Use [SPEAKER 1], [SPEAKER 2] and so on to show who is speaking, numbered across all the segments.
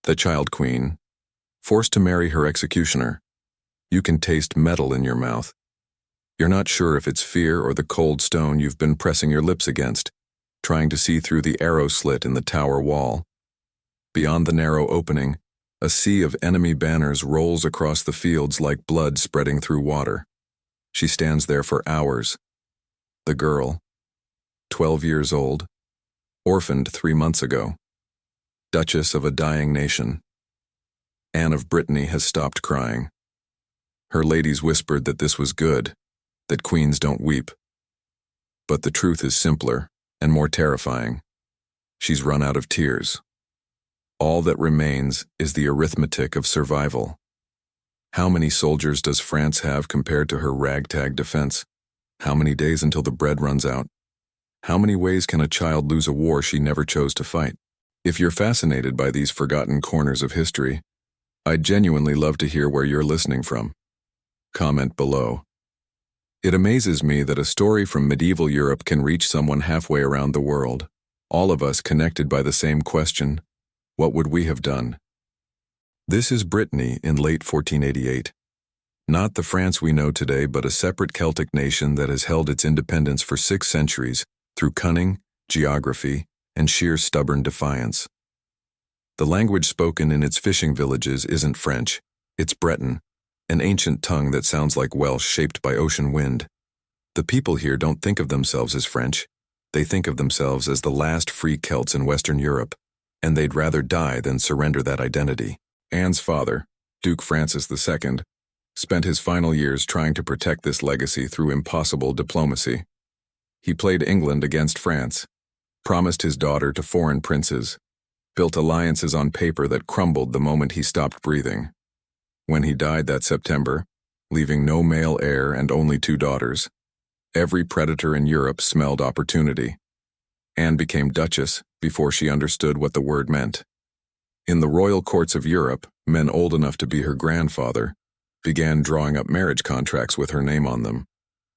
[SPEAKER 1] The child queen, forced to marry her executioner. You can taste metal in your mouth. You're not sure if it's fear or the cold stone you've been pressing your lips against, trying to see through the arrow slit in the tower wall. Beyond the narrow opening, a sea of enemy banners rolls across the fields like blood spreading through water. She stands there for hours. The girl, 12 years old, orphaned 3 months ago, Duchess of a dying nation. Anne of Brittany has stopped crying. Her ladies whispered that this was good, that queens don't weep. But the truth is simpler and more terrifying. She's run out of tears. All that remains is the arithmetic of survival. How many soldiers does France have compared to her ragtag defense? How many days until the bread runs out? How many ways can a child lose a war she never chose to fight? If you're fascinated by these forgotten corners of history, I'd genuinely love to hear where you're listening from. Comment below. It amazes me that a story from medieval Europe can reach someone halfway around the world, all of us connected by the same question: what would we have done? This is Brittany in late 1488. Not the France we know today, but a separate Celtic nation that has held its independence for 6 centuries through cunning, geography, and sheer stubborn defiance. The language spoken in its fishing villages isn't French, it's Breton, an ancient tongue that sounds like Welsh shaped by ocean wind. The people here don't think of themselves as French, they think of themselves as the last free Celts in Western Europe, and they'd rather die than surrender that identity. Anne's father, Duke Francis II, spent his final years trying to protect this legacy through impossible diplomacy. He played England against France, promised his daughter to foreign princes, built alliances on paper that crumbled the moment he stopped breathing. When he died that September, leaving no male heir and only 2 daughters, every predator in Europe smelled opportunity. Anne became Duchess before she understood what the word meant. In the royal courts of Europe, men old enough to be her grandfather began drawing up marriage contracts with her name on them,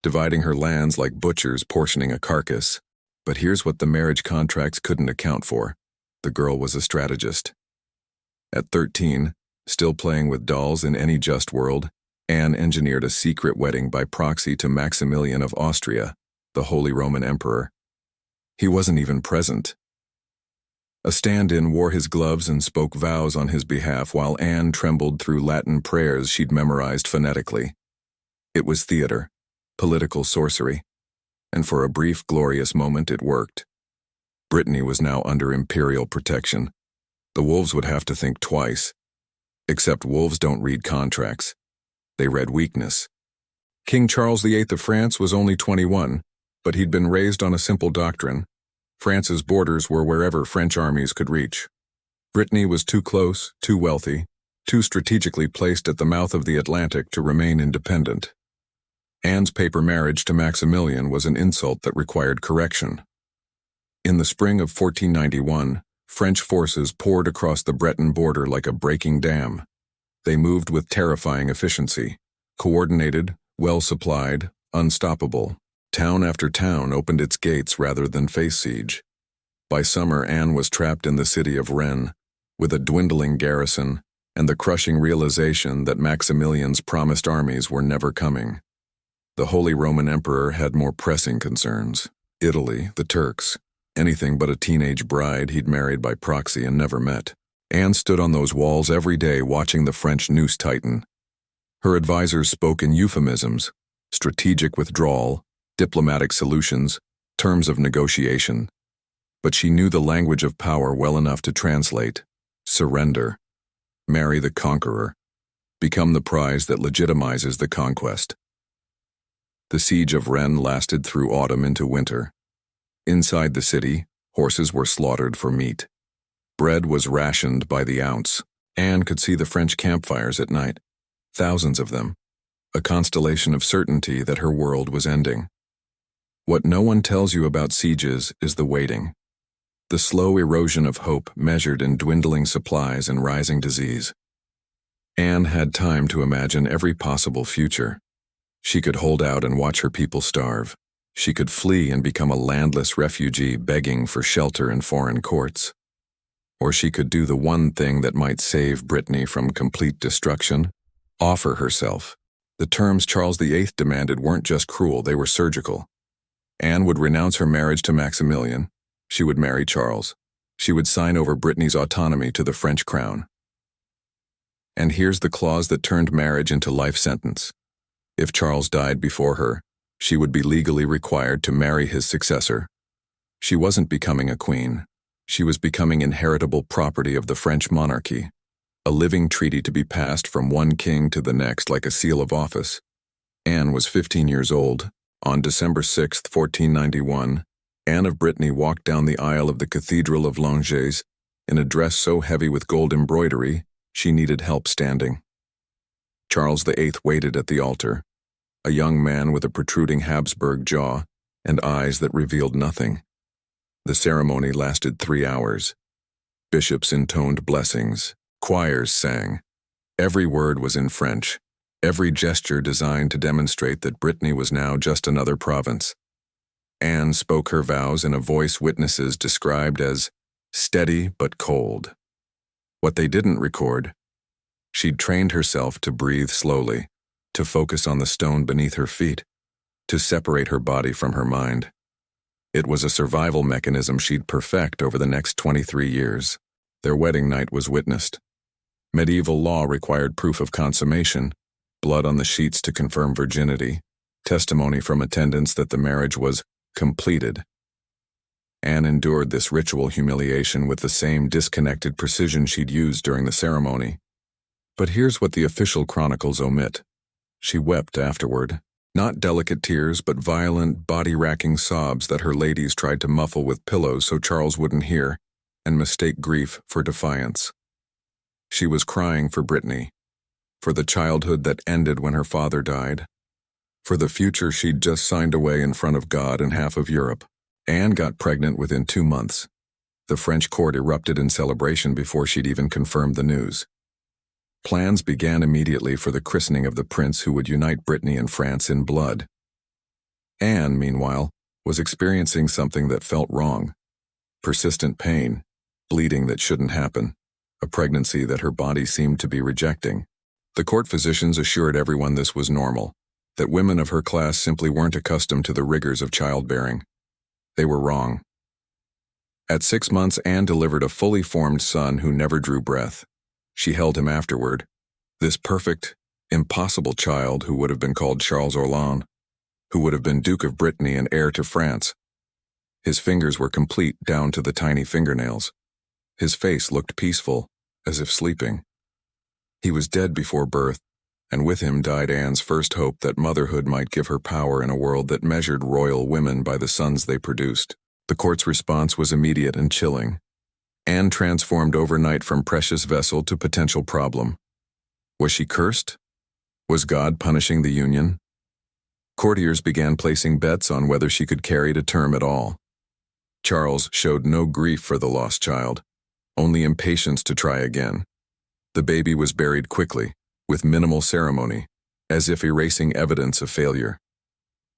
[SPEAKER 1] dividing her lands like butchers portioning a carcass. But here's what the marriage contracts couldn't account for: the girl was a strategist. At 13, still playing with dolls in any just world, Anne engineered a secret wedding by proxy to Maximilian of Austria, the Holy Roman Emperor. He wasn't even present. A stand-in wore his gloves and spoke vows on his behalf while Anne trembled through Latin prayers she'd memorized phonetically. It was theater, political sorcery, and for a brief, glorious moment it worked. Brittany was now under imperial protection. The wolves would have to think twice. Except wolves don't read contracts. They read weakness. King Charles VIII of France was only 21, but he'd been raised on a simple doctrine. France's borders were wherever French armies could reach. Brittany was too close, too wealthy, too strategically placed at the mouth of the Atlantic to remain independent. Anne's paper marriage to Maximilian was an insult that required correction. In the spring of 1491, French forces poured across the Breton border like a breaking dam. They moved with terrifying efficiency, coordinated, well-supplied, unstoppable. Town after town opened its gates rather than face siege. By summer, Anne was trapped in the city of Rennes, with a dwindling garrison and the crushing realization that Maximilian's promised armies were never coming. The Holy Roman Emperor had more pressing concerns: Italy, the Turks, anything but a teenage bride he'd married by proxy and never met. Anne stood on those walls every day watching the French noose tighten. Her advisors spoke in euphemisms: strategic withdrawal, diplomatic solutions, terms of negotiation. But she knew the language of power well enough to translate: surrender, marry the conqueror, become the prize that legitimizes the conquest. The siege of Rennes lasted through autumn into winter. Inside the city, horses were slaughtered for meat. Bread was rationed by the ounce. Anne could see the French campfires at night, thousands of them, a constellation of certainty that her world was ending. What no one tells you about sieges is the waiting, the slow erosion of hope measured in dwindling supplies and rising disease. Anne had time to imagine every possible future. She could hold out and watch her people starve. She could flee and become a landless refugee begging for shelter in foreign courts. Or she could do the one thing that might save Brittany from complete destruction: offer herself. The terms Charles VIII demanded weren't just cruel, they were surgical. Anne would renounce her marriage to Maximilian. She would marry Charles. She would sign over Brittany's autonomy to the French crown. And here's the clause that turned marriage into life sentence. If Charles died before her, she would be legally required to marry his successor. She wasn't becoming a queen. She was becoming inheritable property of the French monarchy, a living treaty to be passed from one king to the next like a seal of office. Anne was 15 years old. On December 6, 1491, Anne of Brittany walked down the aisle of the Cathedral of Langres in a dress so heavy with gold embroidery she needed help standing. Charles VIII waited at the altar, a young man with a protruding Habsburg jaw and eyes that revealed nothing. The ceremony lasted 3 hours. Bishops intoned blessings. Choirs sang. Every word was in French, every gesture designed to demonstrate that Brittany was now just another province. Anne spoke her vows in a voice witnesses described as steady but cold. What they didn't record: she'd trained herself to breathe slowly, to focus on the stone beneath her feet, to separate her body from her mind. It was a survival mechanism she'd perfect over the next 23 years. Their wedding night was witnessed. Medieval law required proof of consummation, blood on the sheets to confirm virginity, testimony from attendants that the marriage was completed. Anne endured this ritual humiliation with the same disconnected precision she'd used during the ceremony. But here's what the official chronicles omit. She wept afterward. Not delicate tears, but violent, body-racking sobs that her ladies tried to muffle with pillows so Charles wouldn't hear, and mistake grief for defiance. She was crying for Brittany, for the childhood that ended when her father died, for the future she'd just signed away in front of God and half of Europe. Anne got pregnant within 2 months. The French court erupted in celebration before she'd even confirmed the news. Plans began immediately for the christening of the prince who would unite Brittany and France in blood. Anne, meanwhile, was experiencing something that felt wrong. Persistent pain, bleeding that shouldn't happen, a pregnancy that her body seemed to be rejecting. The court physicians assured everyone this was normal, that women of her class simply weren't accustomed to the rigors of childbearing. They were wrong. At 6 months, Anne delivered a fully formed son who never drew breath. She held him afterward, this perfect, impossible child who would have been called Charles Orléans, who would have been Duke of Brittany and heir to France. His fingers were complete down to the tiny fingernails. His face looked peaceful, as if sleeping. He was dead before birth, and with him died Anne's first hope that motherhood might give her power in a world that measured royal women by the sons they produced. The court's response was immediate and chilling. Anne transformed overnight from precious vessel to potential problem. Was she cursed? Was God punishing the union? Courtiers began placing bets on whether she could carry to term at all. Charles showed no grief for the lost child, only impatience to try again. The baby was buried quickly, with minimal ceremony, as if erasing evidence of failure.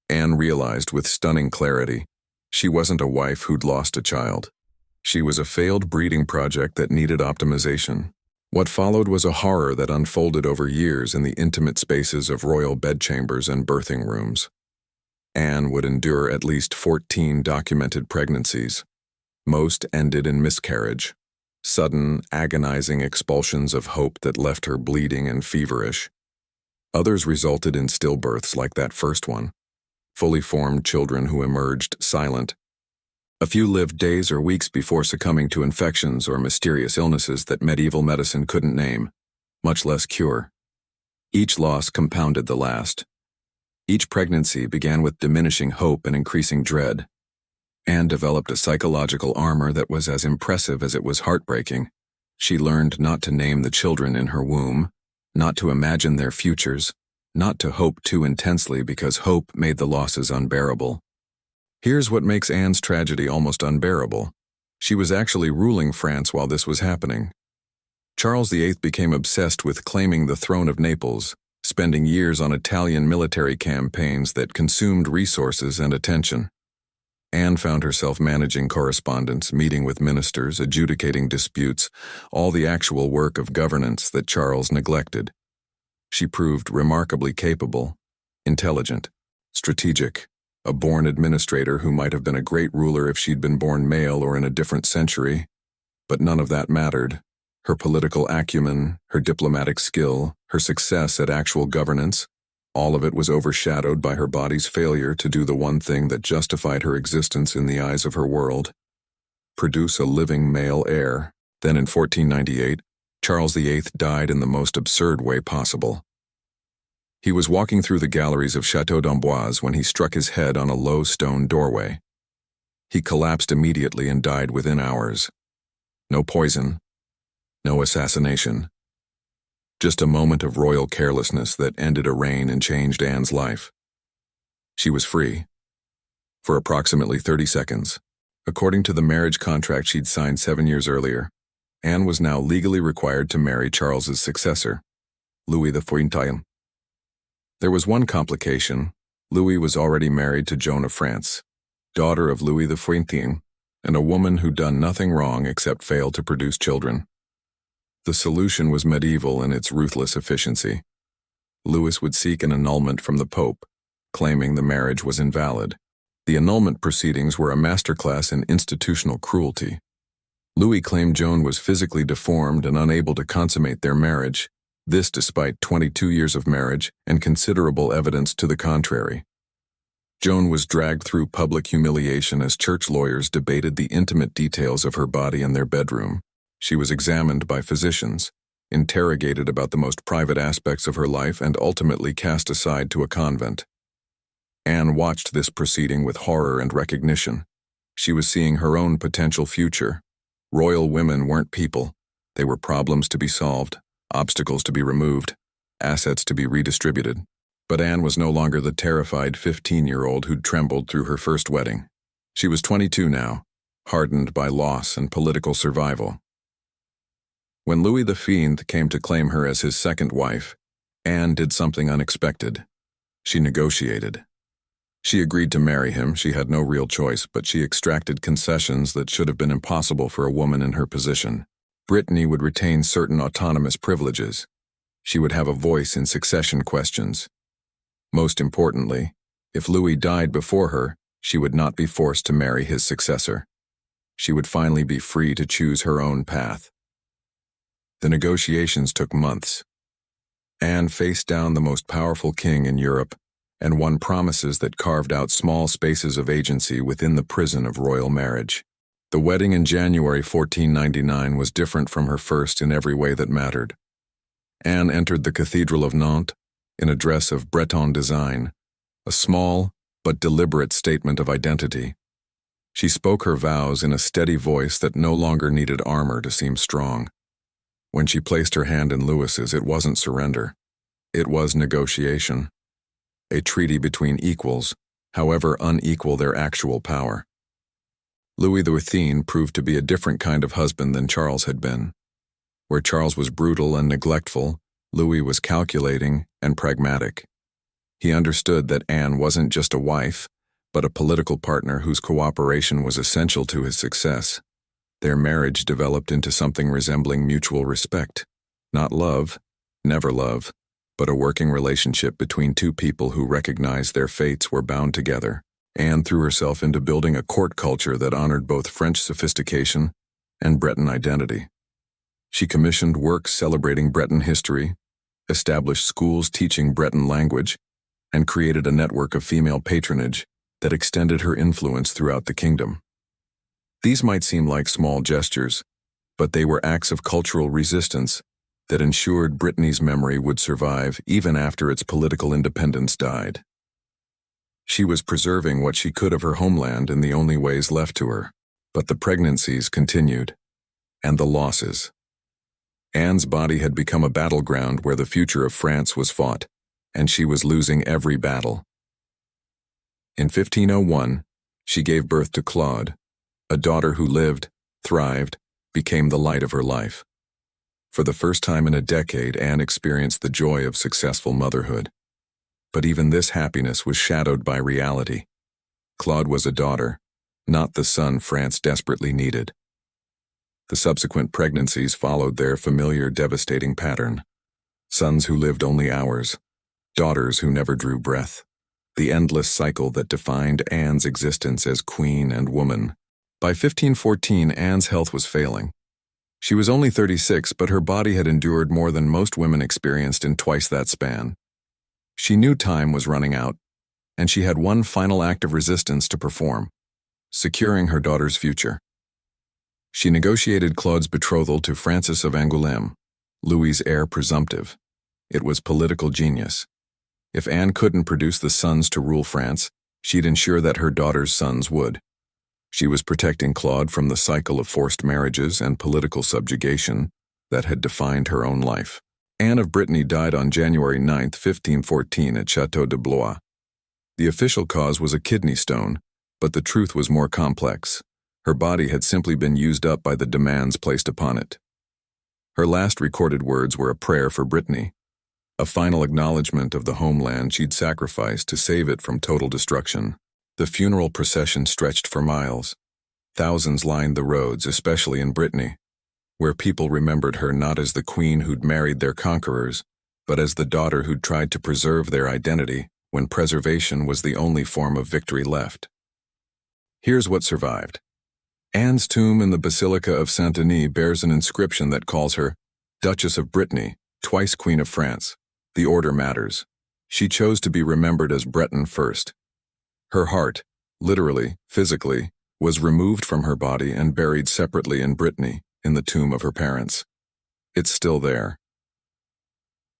[SPEAKER 1] Anne realized with stunning clarity, she wasn't a wife who'd lost a child. She was a failed breeding project that needed optimization. What followed was a horror that unfolded over years in the intimate spaces of royal bedchambers and birthing rooms. Anne would endure at least 14 documented pregnancies. Most ended in miscarriage, sudden, agonizing expulsions of hope that left her bleeding and feverish. Others resulted in stillbirths like that first one, fully formed children who emerged silent. A few lived days or weeks before succumbing to infections or mysterious illnesses that medieval medicine couldn't name, much less cure. Each loss compounded the last. Each pregnancy began with diminishing hope and increasing dread. Anne developed a psychological armor that was as impressive as it was heartbreaking. She learned not to name the children in her womb, not to imagine their futures, not to hope too intensely because hope made the losses unbearable. Here's what makes Anne's tragedy almost unbearable. She was actually ruling France while this was happening. Charles VIII became obsessed with claiming the throne of Naples, spending years on Italian military campaigns that consumed resources and attention. Anne found herself managing correspondence, meeting with ministers, adjudicating disputes, all the actual work of governance that Charles neglected. She proved remarkably capable, intelligent, strategic, a born administrator who might have been a great ruler if she'd been born male or in a different century. But none of that mattered. Her political acumen, her diplomatic skill, her success at actual governance, all of it was overshadowed by her body's failure to do the one thing that justified her existence in the eyes of her world: produce a living male heir. Then in 1498, Charles VIII died in the most absurd way possible. He was walking through the galleries of Château d'Amboise when he struck his head on a low stone doorway. He collapsed immediately and died within hours. No poison, no assassination. Just a moment of royal carelessness that ended a reign and changed Anne's life. She was free. For approximately 30 seconds. According to the marriage contract she'd signed 7 years earlier, Anne was now legally required to marry Charles's successor, Louis XIV. There was one complication. Louis was already married to Joan of France, daughter of Louis XIV, and a woman who'd done nothing wrong except fail to produce children. The solution was medieval in its ruthless efficiency. Louis would seek an annulment from the Pope, claiming the marriage was invalid. The annulment proceedings were a masterclass in institutional cruelty. Louis claimed Joan was physically deformed and unable to consummate their marriage, this despite 22 years of marriage and considerable evidence to the contrary. Joan was dragged through public humiliation as church lawyers debated the intimate details of her body in their bedroom. She was examined by physicians, interrogated about the most private aspects of her life, and ultimately cast aside to a convent. Anne watched this proceeding with horror and recognition. She was seeing her own potential future. Royal women weren't people. They were problems to be solved, obstacles to be removed, assets to be redistributed. But Anne was no longer the terrified 15-year-old who'd trembled through her first wedding. She was 22 now, hardened by loss and political survival. When Louis XV came to claim her as his second wife, Anne did something unexpected. She negotiated. She agreed to marry him. She had no real choice, but she extracted concessions that should have been impossible for a woman in her position. Brittany would retain certain autonomous privileges. She would have a voice in succession questions. Most importantly, if Louis died before her, she would not be forced to marry his successor. She would finally be free to choose her own path. The negotiations took months. Anne faced down the most powerful king in Europe and won promises that carved out small spaces of agency within the prison of royal marriage. The wedding in January 1499 was different from her first in every way that mattered. Anne entered the Cathedral of Nantes in a dress of Breton design, a small but deliberate statement of identity. She spoke her vows in a steady voice that no longer needed armor to seem strong. When she placed her hand in Louis's, it wasn't surrender. It was negotiation. A treaty between equals, however unequal their actual power. Louis XIV proved to be a different kind of husband than Charles had been. Where Charles was brutal and neglectful, Louis was calculating and pragmatic. He understood that Anne wasn't just a wife, but a political partner whose cooperation was essential to his success. Their marriage developed into something resembling mutual respect. Not love, never love, but a working relationship between two people who recognized their fates were bound together. Anne threw herself into building a court culture that honored both French sophistication and Breton identity. She commissioned works celebrating Breton history, established schools teaching Breton language, and created a network of female patronage that extended her influence throughout the kingdom. These might seem like small gestures, but they were acts of cultural resistance that ensured Brittany's memory would survive even after its political independence died. She was preserving what she could of her homeland in the only ways left to her, but the pregnancies continued, and the losses. Anne's body had become a battleground where the future of France was fought, and she was losing every battle. In 1501, she gave birth to Claude, a daughter who lived, thrived, became the light of her life. For the first time in a decade, Anne experienced the joy of successful motherhood. But even this happiness was shadowed by reality. Claude was a daughter, not the son France desperately needed. The subsequent pregnancies followed their familiar devastating pattern. Sons who lived only hours, daughters who never drew breath. The endless cycle that defined Anne's existence as queen and woman. By 1514, Anne's health was failing. She was only 36, but her body had endured more than most women experienced in twice that span. She knew time was running out, and she had one final act of resistance to perform: securing her daughter's future. She negotiated Claude's betrothal to Francis of Angoulême, Louis's heir presumptive. It was political genius. If Anne couldn't produce the sons to rule France, she'd ensure that her daughter's sons would. She was protecting Claude from the cycle of forced marriages and political subjugation that had defined her own life. Anne of Brittany died on January 9, 1514 at Château de Blois. The official cause was a kidney stone, but the truth was more complex. Her body had simply been used up by the demands placed upon it. Her last recorded words were a prayer for Brittany, a final acknowledgement of the homeland she'd sacrificed to save it from total destruction. The funeral procession stretched for miles. Thousands lined the roads, especially in Brittany, where people remembered her not as the queen who'd married their conquerors, but as the daughter who'd tried to preserve their identity when preservation was the only form of victory left. Here's what survived. Anne's tomb in the Basilica of Saint-Denis bears an inscription that calls her Duchess of Brittany, twice Queen of France. The order matters. She chose to be remembered as Breton first. Her heart, literally, physically, was removed from her body and buried separately in Brittany, in the tomb of her parents. It's still there.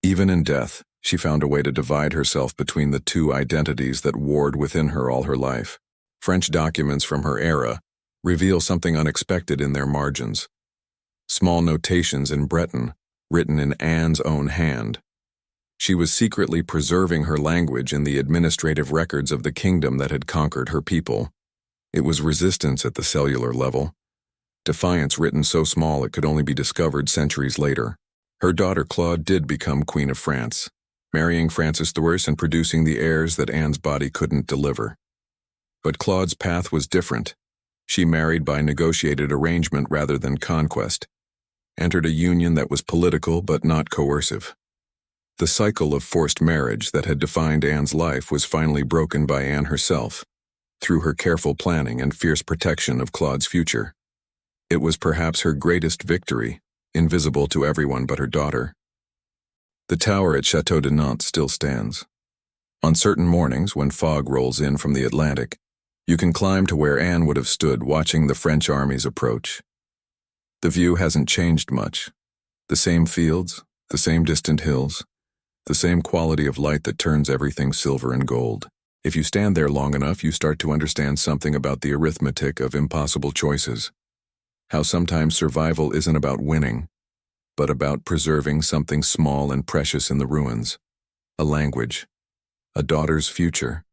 [SPEAKER 1] Even in death, she found a way to divide herself between the two identities that warred within her all her life. French documents from her era reveal something unexpected in their margins. Small notations in Breton, written in Anne's own hand. She was secretly preserving her language in the administrative records of the kingdom that had conquered her people. It was resistance at the cellular level. Defiance written so small it could only be discovered centuries later. Her daughter Claude did become Queen of France, marrying Francis I and producing the heirs that Anne's body couldn't deliver. But Claude's path was different. She married by negotiated arrangement rather than conquest, entered a union that was political but not coercive. The cycle of forced marriage that had defined Anne's life was finally broken by Anne herself, through her careful planning and fierce protection of Claude's future. It was perhaps her greatest victory, invisible to everyone but her daughter. The tower at Château de Nantes still stands. On certain mornings, when fog rolls in from the Atlantic, you can climb to where Anne would have stood watching the French armies approach. The view hasn't changed much. The same fields, the same distant hills, the same quality of light that turns everything silver and gold. If you stand there long enough, you start to understand something about the arithmetic of impossible choices. How sometimes survival isn't about winning, but about preserving something small and precious in the ruins. A language, a daughter's future,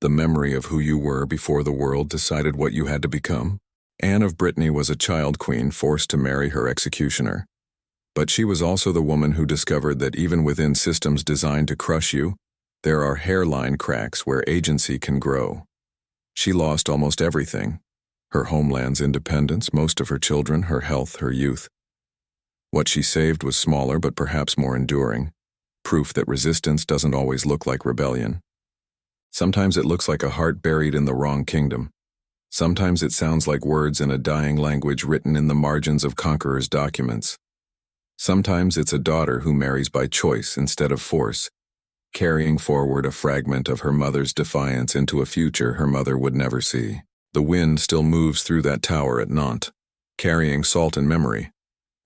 [SPEAKER 1] the memory of who you were before the world decided what you had to become. Anne of Brittany was a child queen forced to marry her executioner. But she was also the woman who discovered that even within systems designed to crush you, there are hairline cracks where agency can grow. She lost almost everything: her homeland's independence, most of her children, her health, her youth. What she saved was smaller but perhaps more enduring, proof that resistance doesn't always look like rebellion. Sometimes it looks like a heart buried in the wrong kingdom. Sometimes it sounds like words in a dying language written in the margins of conquerors' documents. Sometimes it's a daughter who marries by choice instead of force, carrying forward a fragment of her mother's defiance into a future her mother would never see. The wind still moves through that tower at Nantes, carrying salt and memory.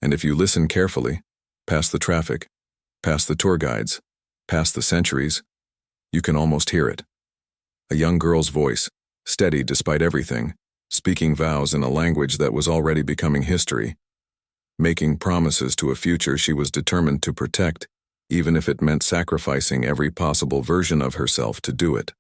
[SPEAKER 1] And if you listen carefully, past the traffic, past the tour guides, past the centuries, you can almost hear it. A young girl's voice, steady despite everything, speaking vows in a language that was already becoming history, making promises to a future she was determined to protect, even if it meant sacrificing every possible version of herself to do it.